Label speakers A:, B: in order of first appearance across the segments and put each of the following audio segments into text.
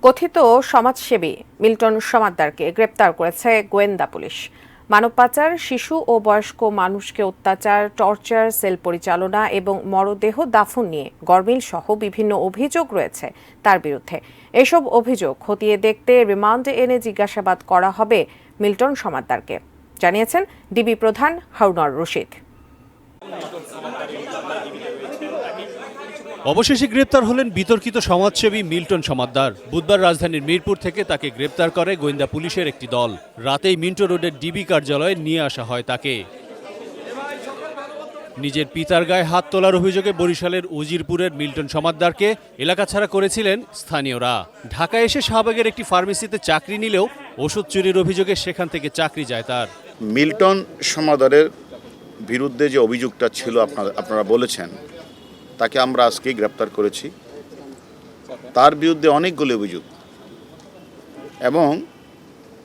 A: কথিত সমাজসেবী মিল্টন সমাদ্দারকে গ্রেপ্তার করেছে গোয়েন্দা পুলিশ। মানব পাচার, শিশু ও বয়স্ক মানুষকে অত্যাচার, টর্চার, সেল পরিচালনা এবং মরদেহ দাফন নিয়ে গরমিল সহ বিভিন্ন অভিযোগ রয়েছে তার বিরুদ্ধে। এসব অভিযোগ খতিয়ে দেখতে রিমান্ডে এনে জিজ্ঞাসাবাদ করা হবে মিল্টন সমাদ্দারকে, জানিয়েছেন ডিবি প্রধান হারুনুর রশিদ।
B: অবশেষে গ্রেপ্তার হলেন বিতর্কিত সমাজসেবী মিল্টন সমাদ্দার। বুধবার রাজধানীর মিরপুর থেকে তাকে গ্রেপ্তার করে গোয়েন্দা পুলিশের একটি দল। রাতেই মিন্টো রোডের ডিবি কার্যালয়ে নিয়ে আসা হয় তাকে। নিজের পিতার গায়ে হাত তোলার অভিযোগে বরিশালের উজিরপুরের মিল্টন সমাদ্দারকে এলাকা ছাড়া করেছিলেন স্থানীয়রা। ঢাকায় এসে শাহবাগের একটি ফার্মেসিতে চাকরি নিলেও ওষুধ চুরির অভিযোগে সেখান থেকে চাকরি যায় তার।
C: মিল্টন সমাদ্দারের বিরুদ্ধে যে অভিযোগটা ছিল আপনারা বলেছেন, তাকে আমরা আজকে গ্রেপ্তার করেছি। তার বিরুদ্ধে অনেকগুলো অভিযোগ, এবং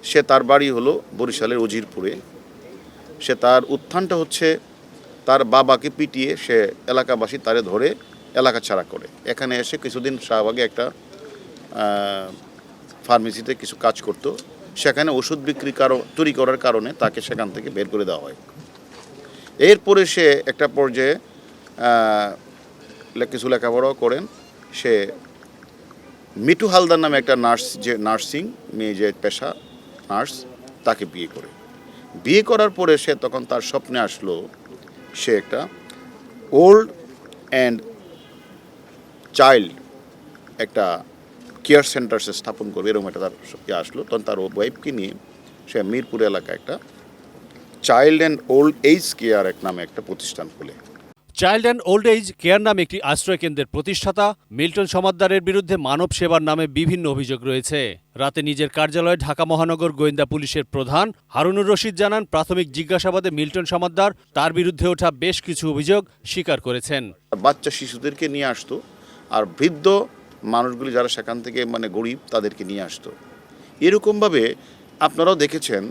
C: সে তার বাড়ি হলো বরিশালের উজিরপুরে। সে তার উত্থানটা হচ্ছে তার বাবাকে পিটিয়ে সে এলাকাবাসী তারে ধরে এলাকা ছাড়া করে এখানে এসে কিছুদিন শাহবাগে একটা ফার্মেসিতে কিছু কাজ করত। সেখানে ওষুধ চুরি করার কারণে তাকে সেখান থেকে বের করে দেওয়া হয়। এরপরে সে একটা পর্যায়ে কিছু লেখাপড়াও করেন। সে মিঠু হালদার নামে একটা নার্সিং মেয়ে, যে পেশা নার্স, তাকে বিয়ে করার পরে সে তখন তার স্বপ্নে আসলো সে একটা ওল্ড অ্যান্ড চাইল্ড একটা কেয়ার সেন্টার সে স্থাপন করবে, এরকম একটা তার আসলো। তখন তার ওয়াইফকে নিয়ে সে মিরপুর এলাকায় একটা child and old age care নামে একটা প্রতিষ্ঠান খুলে।
B: Child and old age care নামে একটি আশ্রয় কেন্দ্রের প্রতিষ্ঠাতা মিল্টন সমাদ্দারের বিরুদ্ধে মানব সেবার নামে বিভিন্ন অভিযোগ রয়েছে। রাতে নিজের কার্যালয়ে ঢাকা মহানগর গোয়েন্দা পুলিশের প্রধান হারুনুর রশিদ জানান, প্রাথমিক জিজ্ঞাসাবাদে মিল্টন সমাদ্দার তার বিরুদ্ধে ওঠা বেশ কিছু অভিযোগ স্বীকার করেছেন।
C: বাচ্চা শিশুদেরকে নিয়ে আসতো, আর বৃদ্ধ মানুষগুলি যারা সেখান থেকে গরিব তাদেরকে নিয়ে আসতো। এরকমভাবে আপনারাও দেখেছেন,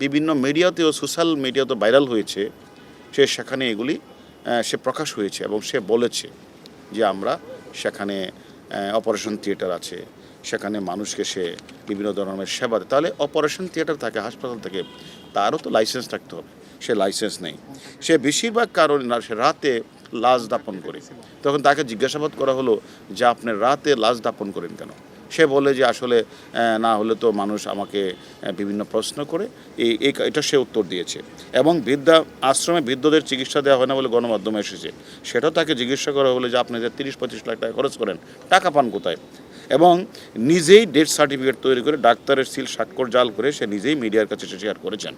C: বিভিন্ন মিডিয়াতেও, সোশ্যাল মিডিয়াতেও ভাইরাল হয়েছে। সেখানে এগুলি সে প্রকাশ হয়েছে এবং সে বলেছে যে আমরা সেখানে অপারেশন থিয়েটার আছে, সেখানে মানুষকে সে বিভিন্ন ধরনের সেবা দেয়। তাহলে অপারেশন থিয়েটার থাকে, হাসপাতাল থেকে, তারও তো লাইসেন্স থাকতে হবে। সে লাইসেন্স নেই। সে বেশিরভাগ কারণে সে রাতে লাশ দাপন করে। তখন তাকে জিজ্ঞাসাবাদ করা হলো যে আপনি রাতে লাশ দাপন করেন কেন? সে বলে যে আসলে না হলে তো মানুষ আমাকে বিভিন্ন প্রশ্ন করে, এটা সে উত্তর দিয়েছে। এবং আশ্রমে বৃদ্ধদের চিকিৎসা দেওয়া হয় না বলে গণমাধ্যমে এসেছে, সেটাও তাকে জিজ্ঞাসা করা হলো যে আপনি যে 30-25 লাখ টাকা খরচ করেন, টাকা পান কোথায়? এবং নিজেই ডেথ সার্টিফিকেট তৈরি করে ডাক্তারের সিল স্বাক্ষর জাল করে সে নিজেই মিডিয়ার কাছে শেয়ার করেছেন।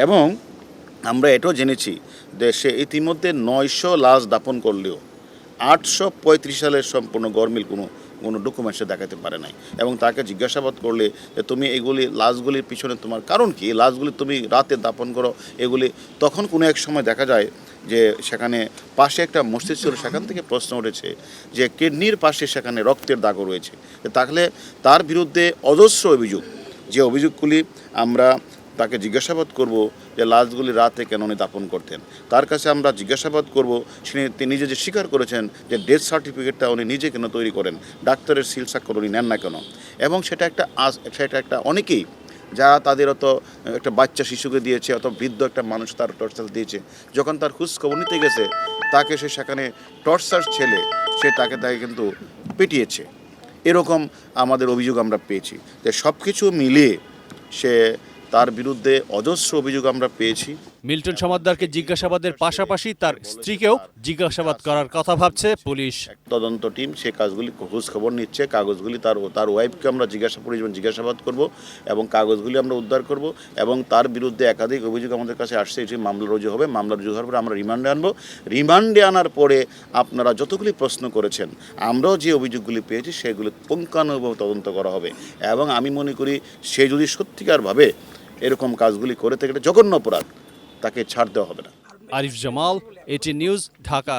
C: এবং আমরা এটাও জেনেছি যে সে ইতিমধ্যে 900 লাশ দাপন করলেও 835 সালের সম্পূর্ণ গরমিল কোনো ডকুমেন্টসে দেখাতে পারে নাই। এবং তাকে জিজ্ঞাসাবাদ করলে যে তুমি লাশগুলির পিছনে তোমার কারণ কি, এই লাশগুলি তুমি রাতে দাপন করো এগুলি, তখন কোনো এক সময় দেখা যায় যে সেখানে পাশে একটা মসজিদ ছিল, সেখান থেকে প্রশ্ন উঠেছে যে কিডনির পাশে সেখানে রক্তের দাগও রয়েছে। তাহলে তার বিরুদ্ধে অজস্র অভিযোগ, যে অভিযোগগুলি আমরা তাকে জিজ্ঞাসাবাদ করব যে লাশগুলি রাতে কেন উনি দাপন করতেন। তার কাছে আমরা জিজ্ঞাসাবাদ করব তিনি নিজে যে স্বীকার করেছেন যে ডেথ সার্টিফিকেটটা উনি নিজে কেন তৈরি করেন, ডাক্তারের সিল স্বাক্ষর উনি নেন না কেন। এবং সেটা একটা অনেকেই যারা তাদের অত একটা বাচ্চা শিশুকে দিয়েছে, অত বৃদ্ধ একটা মানুষ তার টর্চার দিয়েছে, যখন তার খোঁজ খবর নিতে গেছে তাকে সে সেখানে টর্চার ছেলে সে তাকে কিন্তু পিটিয়েছে। এরকম আমাদের অভিযোগ আমরা পেয়েছি। যে সব কিছু মিলিয়ে তার বিরুদ্ধে অজস্র অভিযোগ আমরা পেয়েছি।
B: মিল্টন সমাদ্দারকে জিজ্ঞাসাবাদের পাশাপাশি তার স্ত্রীকেও জিজ্ঞাসাবাদ করার কথা ভাবছে পুলিশ।
C: তদন্ত টিম সে কাজগুলি খোঁজ খবর নিচ্ছে। কাগজগুলি তার ওয়াইফকে আমরা জিজ্ঞাসাবাদ করব এবং কাগজগুলি আমরা উদ্ধার করব। এবং তার বিরুদ্ধে একাধিক অভিযোগ আমাদের কাছে আসছে, এটি মামলা রুজু হবে। মামলা রুজু হওয়ার পরে আমরা রিমান্ডে আনবো। রিমান্ডে আনার পরে আপনারা যতগুলি প্রশ্ন করেছেন, আমরাও যে অভিযোগগুলি পেয়েছি সেগুলি পুঙ্খানুপুঙ্খভাবে তদন্ত করা হবে। এবং আমি মনে করি সে যদি সত্যিকারভাবে এরকম কাজগুলি করে থাকে, এটা জঘন্য অপরাধ, তাকে ছাড় দেওয়া হবে না।
B: আরিফ জামাল, এটি নিউজ, ঢাকা।